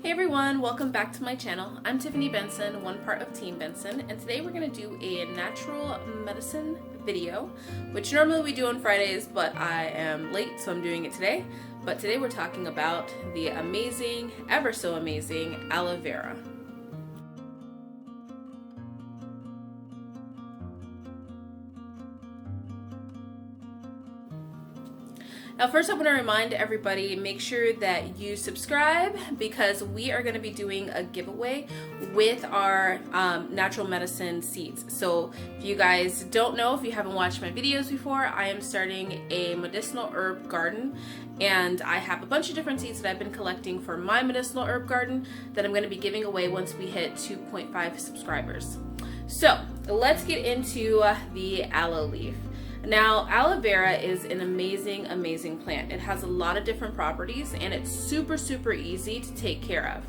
Hey everyone, welcome back to my channel. I'm Tiffany Benson, one part of Team Benson, and today we're going to do a natural medicine video, which normally we do on Fridays, but I am late, so I'm doing it today. But today we're talking about the amazing, ever so amazing, aloe vera. Now first I want to remind everybody, make sure that you subscribe because we are going to be doing a giveaway with our natural medicine seeds. So if you guys don't know, if you haven't watched my videos before, I am starting a medicinal herb garden, and I have a bunch of different seeds that I've been collecting for my medicinal herb garden that I'm going to be giving away once we hit 2.5 subscribers. So let's get into the aloe leaf. Now, aloe vera is an amazing plant. It has a lot of different properties and it's super easy to take care of.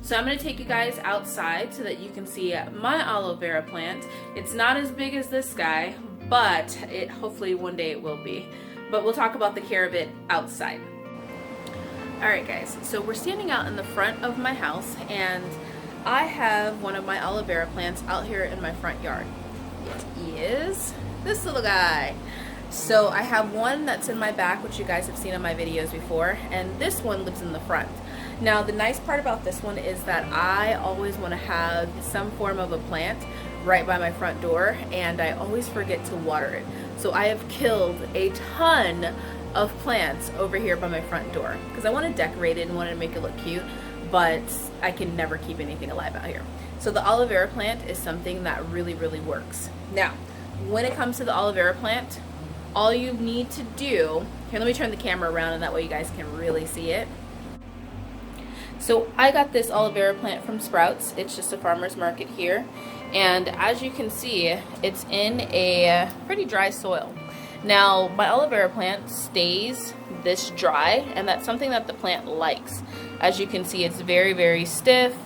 So I'm going to take you guys outside so that you can see my aloe vera plant. It's not as big as this guy, but hopefully one day it will be. But we'll talk about the care of it outside. Alright guys, so we're standing out in the front of my house and I have one of my aloe vera plants out here in my front yard. It is this little guy. So I have one that's in my back, which you guys have seen on my videos before, and this one lives in the front. Now the nice part about this one is that I always want to have some form of a plant right by my front door, and I always forget to water it. So I have killed a ton of plants over here by my front door because I want to decorate it and want to make it look cute, but I can never keep anything alive out here. So the aloe vera plant is something that really works. Now when it comes to the aloe vera plant, all you need to do, here, let me turn the camera around and that way you guys can really see it. So I got this aloe vera plant from Sprouts. It's just a farmer's market here, and as you can see, it's in a pretty dry soil. Now my aloe vera plant stays this dry, and that's something that the plant likes. As you can see, it's very stiff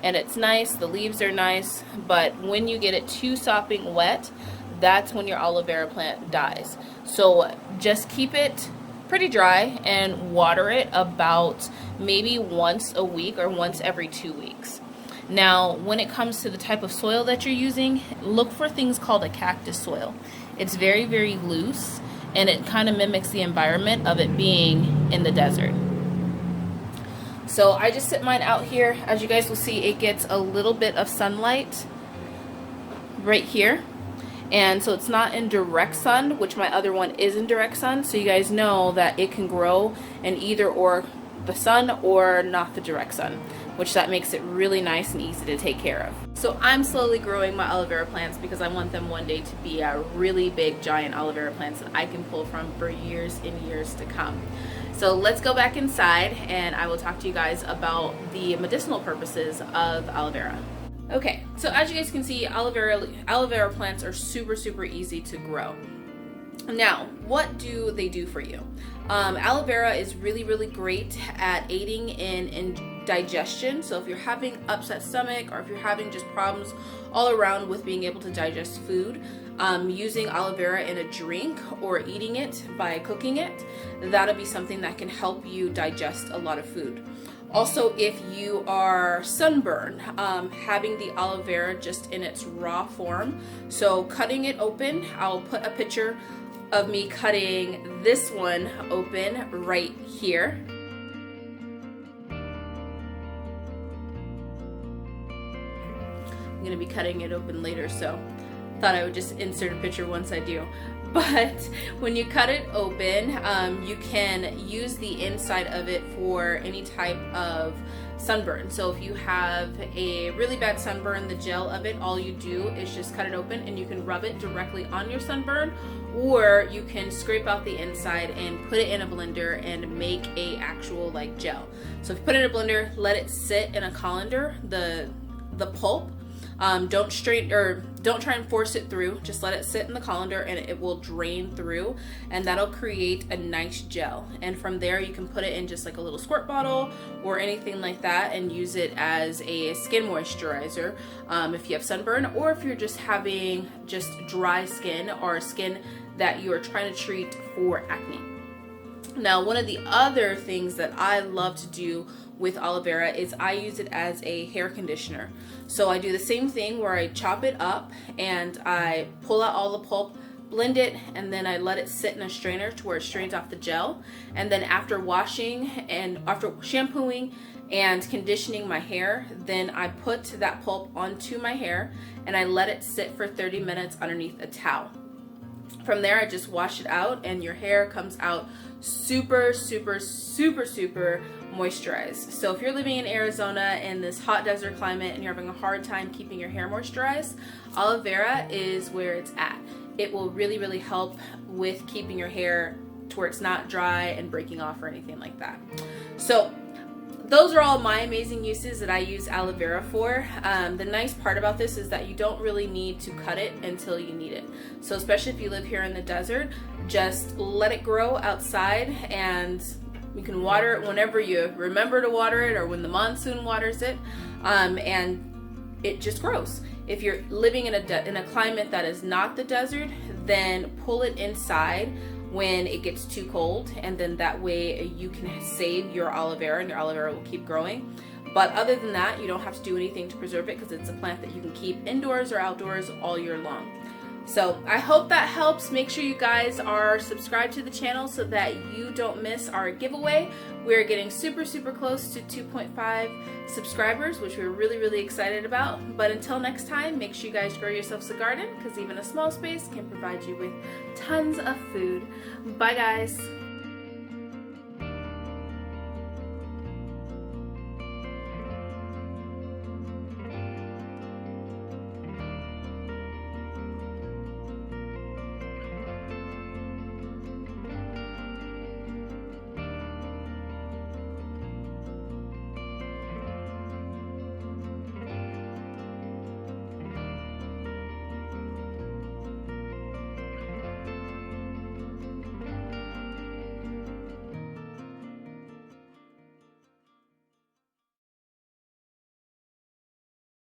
and it's nice, the leaves are nice, but when you get it too sopping wet, that's when your aloe vera plant dies. So just keep it pretty dry and water it about maybe once a week or once every 2 weeks. Now when it comes to the type of soil that you're using, look for things called a cactus soil. It's very loose and it kind of mimics the environment of it being in the desert. So I just sit mine out here. As you guys will see, it gets a little bit of sunlight right here. And so it's not in direct sun, which my other one is in direct sun, so you guys know that it can grow in either or the sun or not the direct sun, which that makes it really nice and easy to take care of. So I'm slowly growing my aloe vera plants because I want them one day to be a really big giant aloe vera plants that I can pull from for years and years to come. So let's go back inside and I will talk to you guys about the medicinal purposes of aloe vera. Okay, so as you guys can see, aloe vera plants are super easy to grow. Now, what do they do for you? Aloe vera is really great at aiding in digestion. So if you're having upset stomach or if you're having just problems all around with being able to digest food, using aloe vera in a drink or eating it by cooking it, that'll be something that can help you digest a lot of food. Also, if you are sunburned, having the aloe vera just in its raw form, so cutting it open, I'll put a picture of me cutting this one open right here. I'm going to be cutting it open later, so thought I would just insert a picture once I do. But when you cut it open, you can use the inside of it for any type of sunburn. So if you have a really bad sunburn, the gel of it, all you do is just cut it open and you can rub it directly on your sunburn, or you can scrape out the inside and put it in a blender and make a actual like gel. So if you put it in a blender, let it sit in a colander, the pulp. Don't strain or don't try and force it through, just let it sit in the colander and it will drain through, and that'll create a nice gel. And from there you can put it in just like a little squirt bottle or anything like that and use it as a skin moisturizer if you have sunburn, or if you're just having just dry skin or skin that you're trying to treat for acne. Now, one of the other things that I love to do with aloe vera is I use it as a hair conditioner. So I do the same thing where I chop it up and I pull out all the pulp, blend it, and then I let it sit in a strainer to where it strains off the gel. And then after washing and after shampooing and conditioning my hair, then I put that pulp onto my hair and I let it sit for 30 minutes underneath a towel. From there, I just wash it out and your hair comes out super, super, super, super moisturized. So if you're living in Arizona in this hot desert climate and you're having a hard time keeping your hair moisturized, aloe vera is where it's at. It will really, really help with keeping your hair to where it's not dry and breaking off or anything like that. So those are all my amazing uses that I use aloe vera for. The nice part about this is that you don't really need to cut it until you need it. So especially if you live here in the desert, just let it grow outside and you can water it whenever you remember to water it or when the monsoon waters it, and it just grows. If you're living in a climate that is not the desert, then pull it inside when it gets too cold, and then that way you can save your aloe vera and your aloe vera will keep growing. But other than that, you don't have to do anything to preserve it because it's a plant that you can keep indoors or outdoors all year long. So I hope that helps. Make sure you guys are subscribed to the channel so that you don't miss our giveaway. We're getting super, super close to 2.5 subscribers, which we're really, really excited about. But until next time, make sure you guys grow yourselves a garden because even a small space can provide you with tons of food. Bye, guys.